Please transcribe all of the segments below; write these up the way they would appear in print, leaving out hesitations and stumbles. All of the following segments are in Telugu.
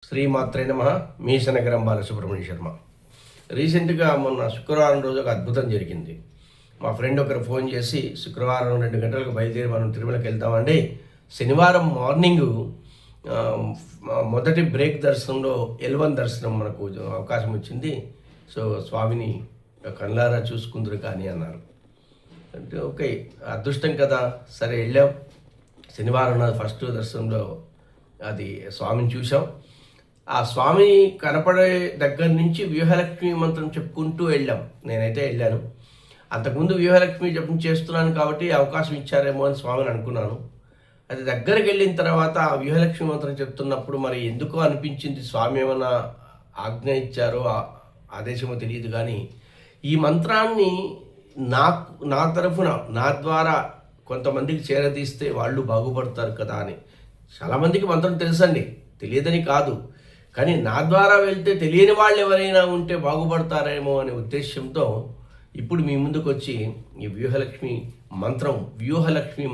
శ్రీమాత్రే నమః. మీసనగరం బాలసుబ్రహ్మణ్య శర్మ. రీసెంట్గా మొన్న శుక్రవారం రోజు ఒక అద్భుతం జరిగింది. మా ఫ్రెండ్ ఒకరు ఫోన్ చేసి శుక్రవారం 2 గంటలకు బయలుదేరి మనం తిరుమలకి వెళ్తామండి, శనివారం మార్నింగు మొదటి బ్రేక్ దర్శనంలో L1 దర్శనం మనకు అవకాశం వచ్చింది, సో స్వామిని కళ్ళారా చూసుకుందరు కానీ అన్నారు. అంటే ఓకే, అదృష్టం కదా, సరే వెళ్ళాం. శనివారం ఫస్ట్ దర్శనంలో అది స్వామిని చూసాం. ఆ స్వామి కనపడే దగ్గర నుంచి వ్యూహలక్ష్మి మంత్రం చెప్పుకుంటూ వెళ్ళాం. నేనైతే వెళ్ళాను. అంతకుముందు వ్యూహలక్ష్మి జపం చేస్తున్నాను కాబట్టి అవకాశం ఇచ్చారేమో అని స్వామిని అనుకున్నాను. అది దగ్గరికి వెళ్ళిన తర్వాత ఆ వ్యూహలక్ష్మి మంత్రం చెప్తున్నప్పుడు మరి ఎందుకో అనిపించింది, స్వామి ఏమైనా ఆజ్ఞ ఇచ్చారో ఆదేశమో తెలియదు, కానీ ఈ మంత్రాన్ని నా తరఫున నా ద్వారా కొంతమందికి చేరదీస్తే వాళ్ళు బాగుపడతారు కదా అని. చాలామందికి మంత్రం తెలుసండి, తెలియదని కాదు, కానీ నా ద్వారా వెళ్తే తెలియని వాళ్ళు ఎవరైనా ఉంటే బాగుపడతారేమో అనే ఉద్దేశంతో ఇప్పుడు మీ ముందుకు వచ్చి ఈ వ్యూహలక్ష్మి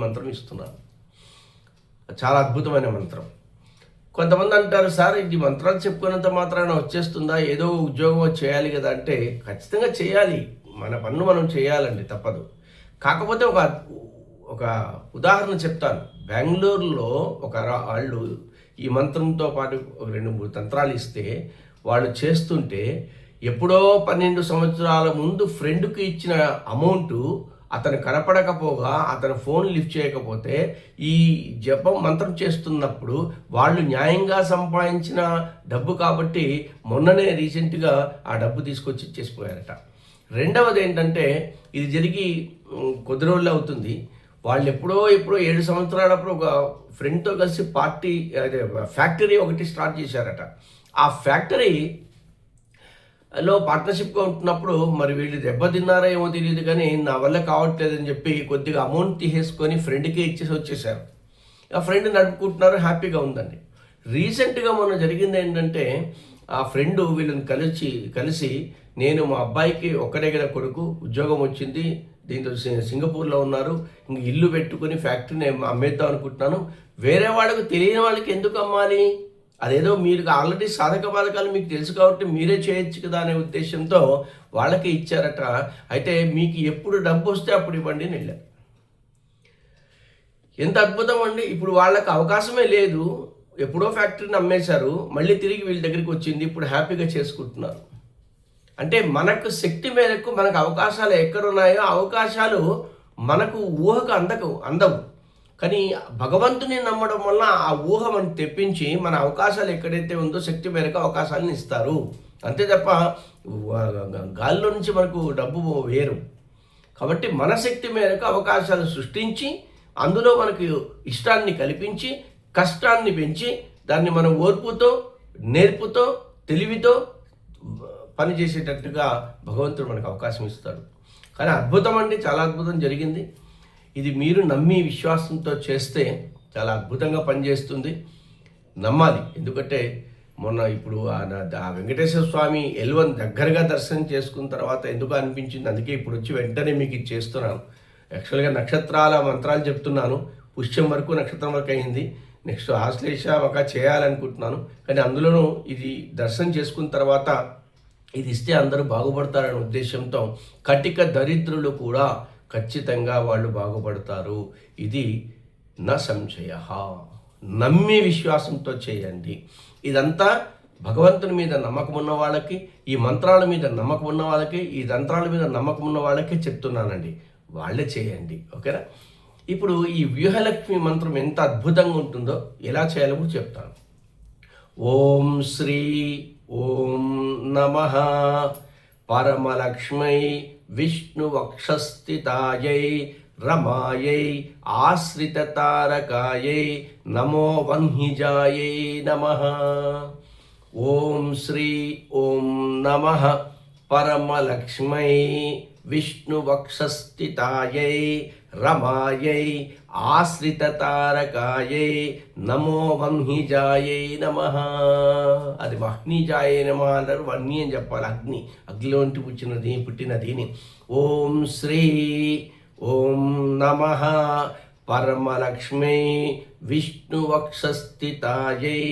మంత్రం ఇస్తున్నాను. చాలా అద్భుతమైన మంత్రం. కొంతమంది అంటారు, సార్ ఇది మంత్రాలు చెప్పుకున్నంత మాత్రాన వచ్చేస్తుందా, ఏదో ఉద్యోగం చేయాలి కదా అంటే, ఖచ్చితంగా చేయాలి, మన పన్ను మనం చేయాలండి, తప్పదు. కాకపోతే ఒక ఉదాహరణ చెప్తాను. బెంగళూరులో వాళ్ళు ఈ మంత్రంతో పాటు 2-3 తంత్రాలు ఇస్తే వాళ్ళు చేస్తుంటే ఎప్పుడో 12 సంవత్సరాల ముందు ఫ్రెండ్కి ఇచ్చిన అమౌంట్ అతను కనపడకపోగా, అతను ఫోన్ లిఫ్ట్ చేయకపోతే ఈ జపం మంత్రం చేస్తున్నప్పుడు వాళ్ళు న్యాయంగా సంపాదించిన డబ్బు కాబట్టి మొన్ననే రీసెంట్గా ఆ డబ్బు తీసుకొచ్చి ఇచ్చేసిపోయారట. రెండవది ఏంటంటే, ఇది జరిగి కొద్ది రోజులు అవుతుంది. వాళ్ళు ఎప్పుడో 7 సంవత్సరాలప్పుడు ఒక ఫ్రెండ్తో కలిసి ఫ్యాక్టరీ ఒకటి స్టార్ట్ చేశారట. ఆ ఫ్యాక్టరీలో పార్ట్నర్షిప్గా ఉంటున్నప్పుడు మరి వీళ్ళు దెబ్బతిన్నారో ఏమో తెలియదు, కానీ నా వల్ల కావట్లేదని చెప్పి కొద్దిగా అమౌంట్ తీసేసుకొని ఫ్రెండ్కే ఇచ్చేసి వచ్చేసారు. ఆ ఫ్రెండ్ నడుపుకుంటున్నారు, హ్యాపీగా ఉందండి. రీసెంట్గా మొన్న జరిగింది ఏంటంటే, ఆ ఫ్రెండ్ వీళ్ళని కలిసి నేను మా అబ్బాయికి ఒక్కడే కదా కొడుకు, ఉద్యోగం వచ్చింది, దీంతో సింగపూర్లో ఉన్నారు, ఇంక ఇల్లు పెట్టుకుని ఫ్యాక్టరీని అమ్మేద్దాం అనుకుంటున్నాను, వేరే వాళ్ళకు తెలియని వాళ్ళకి ఎందుకు అమ్మాలి, అదేదో మీరు ఆల్రెడీ సాధక బాధకాలు మీకు తెలుసు కాబట్టి మీరే చేయొచ్చు కదా అనే ఉద్దేశంతో వాళ్ళకి ఇచ్చారట. అయితే మీకు ఎప్పుడు డబ్బు వస్తే అప్పుడు ఇవ్వండి అని వెళ్ళారు. ఎంత అద్భుతం అండి. ఇప్పుడు వాళ్ళకి అవకాశమే లేదు, ఎప్పుడో ఫ్యాక్టరీని అమ్మేశారు, మళ్ళీ తిరిగి వీళ్ళ దగ్గరికి వచ్చింది, ఇప్పుడు హ్యాపీగా చేసుకుంటున్నారు. అంటే మనకు శక్తి మేరకు మనకు అవకాశాలు ఎక్కడున్నాయో అవకాశాలు మనకు ఊహకు అందవు, కానీ భగవంతుని నమ్మడం వల్ల ఆ ఊహ మనం తెప్పించి మన అవకాశాలు ఎక్కడైతే ఉందో శక్తి మేరకు అవకాశాలను ఇస్తారు. అంతే తప్ప గాల్లో నుంచి మనకు డబ్బు వేరు. కాబట్టి మన శక్తి మేరకు అవకాశాలు సృష్టించి అందులో మనకు ఇష్టాన్ని కల్పించి కష్టాన్ని పెంచి దాన్ని మనం ఓర్పుతో నేర్పుతో తెలివితో పనిచేసేటట్టుగా భగవంతుడు మనకు అవకాశం ఇస్తాడు. కానీ అద్భుతం అండి, చాలా అద్భుతం జరిగింది. ఇది మీరు నమ్మి విశ్వాసంతో చేస్తే చాలా అద్భుతంగా పనిచేస్తుంది. నమ్మాలి, ఎందుకంటే మొన్న ఇప్పుడు ఆ వెంకటేశ్వర స్వామి L1 దగ్గరగా దర్శనం చేసుకున్న తర్వాత ఎందుకు అనిపించింది, అందుకే ఇప్పుడు వచ్చి వెంటనే మీకు ఇది చేస్తున్నాను. యాక్చువల్గా నక్షత్రాల మంత్రాలు చెప్తున్నాను, పుష్యం వరకు నక్షత్రం వరకు అయింది, నెక్స్ట్ ఆశ్లేష ఒక చేయాలనుకుంటున్నాను, కానీ అందులోనూ ఇది దర్శనం చేసుకున్న తర్వాత ఇది ఇస్తే అందరూ బాగుపడతారనే ఉద్దేశంతో కటిక దరిద్రులు కూడా ఖచ్చితంగా వాళ్ళు బాగుపడతారు. ఇది నా సంశయ. నమ్మి విశ్వాసంతో చేయండి. ఇదంతా భగవంతుని మీద నమ్మకం ఉన్న వాళ్ళకి, ఈ మంత్రాల మీద నమ్మకం ఉన్న వాళ్ళకి, ఈ తంత్రాల మీద నమ్మకం ఉన్న వాళ్ళకే చెప్తున్నానండి, వాళ్ళే చేయండి. ఓకేనా? ఇప్పుడు ఈ వ్యూహలక్ష్మి మంత్రం ఎంత అద్భుతంగా ఉంటుందో ఎలా చేయాలో కూడా చెప్తాను. ఓం శ్రీ ఓం నమః పరమలక్ష్మై విష్ణువక్షస్థితాయై రమాయై ఆశ్రితతారకాయై నమో వన్హిజాయై నమః. ఓం శ్రీ ఓం నమః పరమలక్ష్మై విష్ణువక్షస్థితాయై రమాయై ఆశ్రితతారకాయై నమో వన్హిజాయై నమః. అది వహ్నిజాయై నమః అంటారు, వహ్ని అని చెప్పాలి, అగ్నిలోంటి పుట్టినది. ఓం శ్రీ ఓం నమః పరమలక్ష్మై విష్ణువక్షస్థితాయై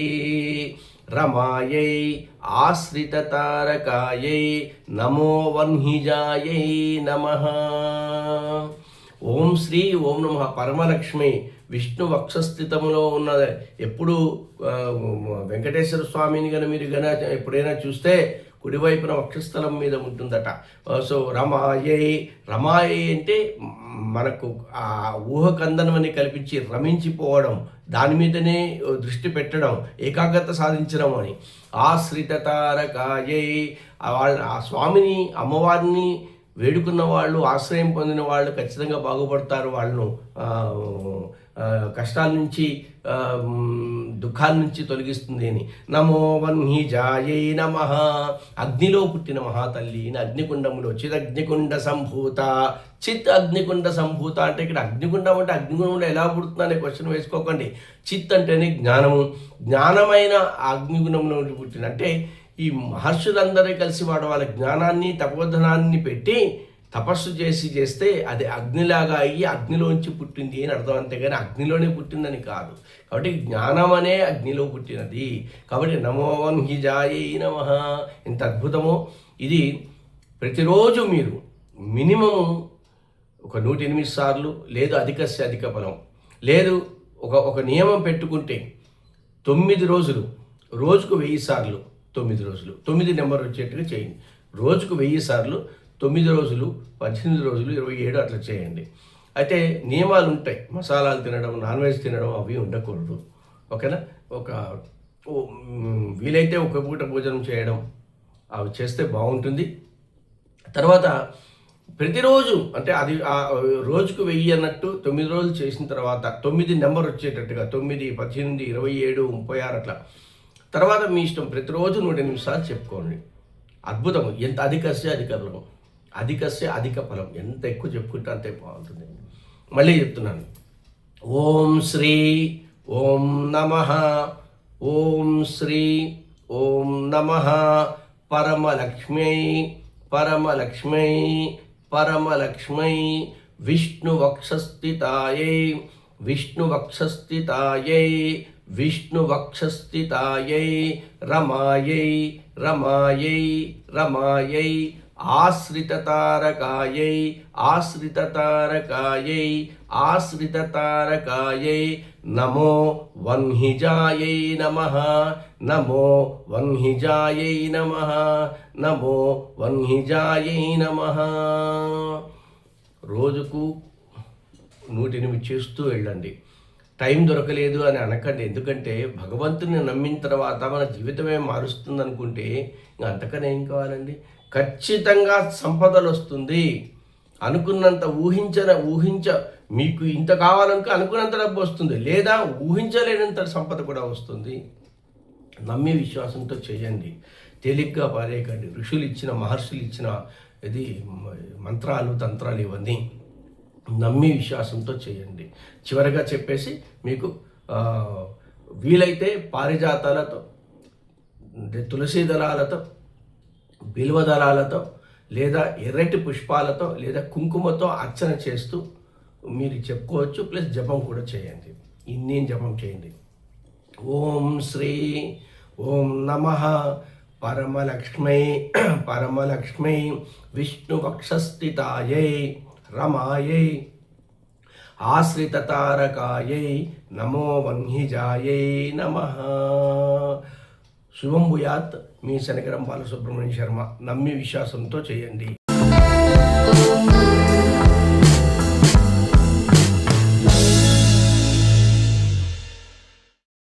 రమాయై ఆశ్రితతారకాయై నమో వన్హిజాయై నమః. ఓం శ్రీ ఓం నమః. పరమలక్ష్మి విష్ణు వక్షస్థితంలో ఉన్న ఎప్పుడు వెంకటేశ్వర స్వామిని మీరు ఎప్పుడైనా చూస్తే కుడివైపున వక్షస్థలం మీద ఉంటుందట. సో రమాయై అంటే మనకు ఆ ఊహకందనమని కల్పించి రమించిపోవడం, దాని మీదనే దృష్టి పెట్టడం, ఏకాగ్రత సాధించడం అని. ఆశ్రితతారకాయై ఆ స్వామిని అమ్మవారిని వేడుకున్న వాళ్ళు, ఆశ్రయం పొందిన వాళ్ళు ఖచ్చితంగా బాగుపడతారు. వాళ్ళను కష్టాల నుంచి దుఃఖాల నుంచి తొలగిస్తుంది అని. నమో వన్హిజాయై నమః. అగ్నిలో పుట్టిన మహాతల్లి, అగ్నికుండములో చిదగ్నికుండ సంభూత. చిత్ అగ్నికుండ సంభూత అంటే ఇక్కడ అగ్నికుండం అంటే అగ్నికుండం ఎలా పుడుతుంది అనే క్వశ్చన్ వేసుకోకండి. చిత్ అంటేనే జ్ఞానము, జ్ఞానమైన అగ్నిగుణంలో పుట్టిన అంటే ఈ మహర్షులందరూ కలిసి వాళ్ళ జ్ఞానాన్ని తపోధనాన్ని పెట్టి తపస్సు చేస్తే అది అగ్నిలాగా అయ్యి అగ్నిలోంచి పుట్టింది అని అర్థం. అంతేగాని అగ్నిలోనే పుట్టిందని కాదు. కాబట్టి జ్ఞానం అనే అగ్నిలో పుట్టినది. కాబట్టి నమో వన్హిజాయై నమః. ఎంత అద్భుతమో ఇది. ప్రతిరోజు మీరు మినిమము ఒక 108 సార్లు, లేదు అధికస్య అధిక ఫలం, లేదు ఒక నియమం పెట్టుకుంటే 9 రోజులు, రోజుకు 1000 సార్లు, 9 రోజులు, 9 నెంబర్ వచ్చేట్టుగా చేయండి. రోజుకు 1000 సార్లు, 9 రోజులు, 18 రోజులు, 27 అట్లా చేయండి. అయితే నియమాలు ఉంటాయి. మసాలాలు తినడం, నాన్ వెజ్ తినడం అవి ఉండకూడదు. ఓకేనా? వీలైతే ఒక పూట భోజనం చేయడం అవి చేస్తే బాగుంటుంది. తర్వాత ప్రతిరోజు అంటే అది రోజుకు 1000 అన్నట్టు 9 రోజులు చేసిన తర్వాత 9 నెంబర్ వచ్చేటట్టుగా 9, 18, 27, 36 అట్లా. తర్వాత మీ ఇష్టం. ప్రతిరోజు 108 సార్లు చెప్పుకోండి. అద్భుతం. ఎంత అధికస్య అధిక ఫలం, అధికస్య అధిక ఫలం. ఎంత ఎక్కువ చెప్పుకుంటే అంతే బాగుంటుంది. మళ్ళీ చెప్తున్నాను. ఓం శ్రీ ఓం నమః. ఓం శ్రీ ఓం నమః. పరమలక్ష్మ్యై పరమలక్ష్మ్యై పరమలక్ష్మై విష్ణువక్షస్థితాయై విష్ణువక్షస్థితాయై విష్ణువక్షస్థితాయై రమాయై రమాయై రమాయై ఆశ్రితతారకాయై ఆశ్రితతారకాయై ఆశ్రితతారకాయై నమో వన్హిజాయై నమః. నమో వన్హిజాయై నమః. నమో వన్హిజాయై నమః. రోజుకు 108 చేస్తూ వెళ్ళండి. టైం దొరకలేదు అని అనకండి. ఎందుకంటే భగవంతుని నమ్మిన తర్వాత మన జీవితమే మారుస్తుంది అనుకుంటే ఇంకా అంతకన్నా ఏం కావాలండి? ఖచ్చితంగా సంపదలు వస్తుంది. అనుకున్నంత మీకు ఇంత కావాలనుకో అనుకున్నంత డబ్బు వస్తుంది, లేదా ఊహించలేనంత సంపద కూడా వస్తుంది. నమ్మి విశ్వాసంతో చేయండి. తేలిగ్గా పారేయకండి. ఋషులు ఇచ్చిన, మహర్షులు ఇచ్చిన ఇది మంత్రాలు, తంత్రాలు ఇవన్నీ నమ్మి విశ్వాసంతో చేయండి. చివరిగా చెప్పేసి మీకు వీలైతే పారిజాతాలతో, తులసి దళాలతో, బిల్వ దళాలతో, లేదా ఎర్రటి పుష్పాలతో, లేదా కుంకుమతో అర్చన చేస్తూ మీరు చెప్పుకోవచ్చు. ప్లస్ జపం కూడా చేయండి. ఇన్ని జపం చేయండి. ఓం శ్రీ ఓం నమః. పరమలక్ష్మై పరమలక్ష్మై విష్ణువక్షస్థితాయై రమాయై ఆశ్రితతారకాయై నమో వన్హిజాయై నమః. శుభం భూయాత్. మీ శనగరం బాలసుబ్రహ్మణ్య శర్మ. నమ్మి విశ్వాసంతో చేయండి.